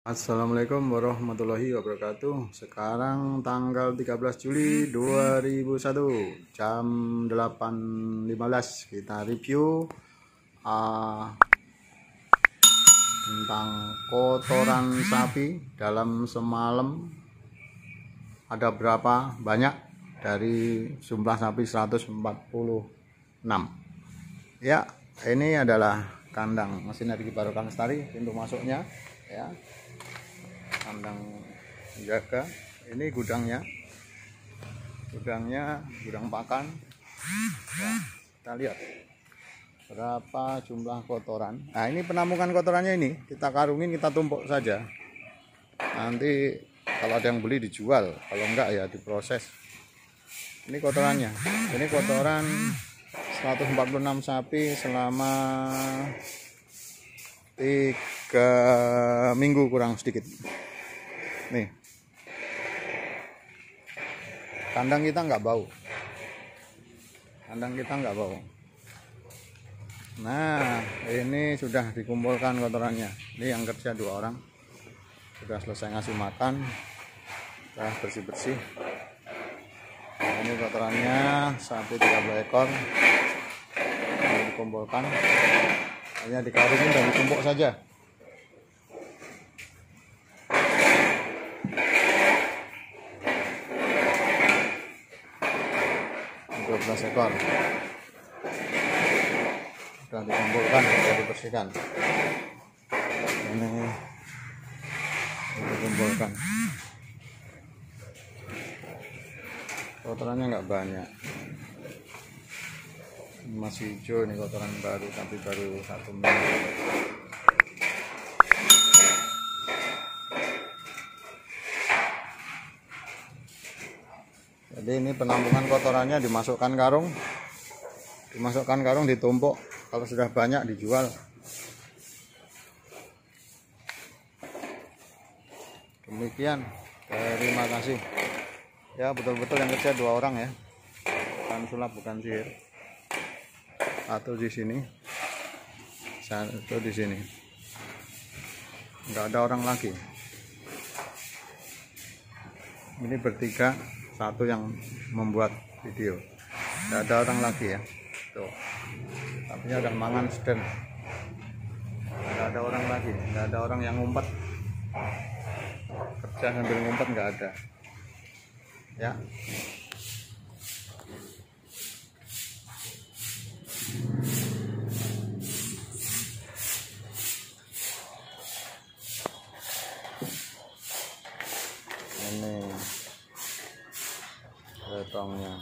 Assalamualaikum warahmatullahi wabarakatuh. Sekarang tanggal 13 Juli 2001 jam 8.15 kita review tentang kotoran sapi dalam semalam. Ada berapa banyak dari jumlah sapi 146. Ya, ini adalah kandang mesin energi Barokah Lestari. Pintu masuknya ya, kandang jaga. Ini gudang gudang pakan ya. Kita lihat berapa jumlah kotoran. Nah, ini penampungan kotorannya. Ini kita karungin, kita tumpuk saja. Nanti kalau ada yang beli dijual, kalau enggak ya diproses. Ini kotorannya. Ini kotoran 146 sapi selama 3 minggu kurang sedikit. Nih, kandang kita nggak bau, Nah, ini sudah dikumpulkan kotorannya. Ini yang kerja 2 orang, sudah selesai ngasih makan, sudah bersih-bersih. Nah, ini kotorannya sapi 30 ekor yang dikumpulkan, hanya dikarungin dan ditumpuk saja. 12 ekor sudah dikumpulkan, sudah dibersihkan. Ini dikumpulkan. Kotorannya nggak banyak, masih hijau. Ini kotoran baru, tapi baru 1 minggu. Jadi ini penampungan kotorannya, dimasukkan karung, ditumpuk. Kalau sudah banyak dijual. Demikian, terima kasih. Ya, betul-betul yang kerja 2 orang ya, bukan sulap, bukan sihir. Satu di sini, satu di sini, nggak ada orang lagi. Ini bertiga, satu yang membuat video, nggak ada orang lagi ya. Tuh, tapi ada mangan stand, nggak ada orang lagi, nggak ada orang yang ngumpet, kerja sambil ngumpet, nggak ada ya. Ini betongnya.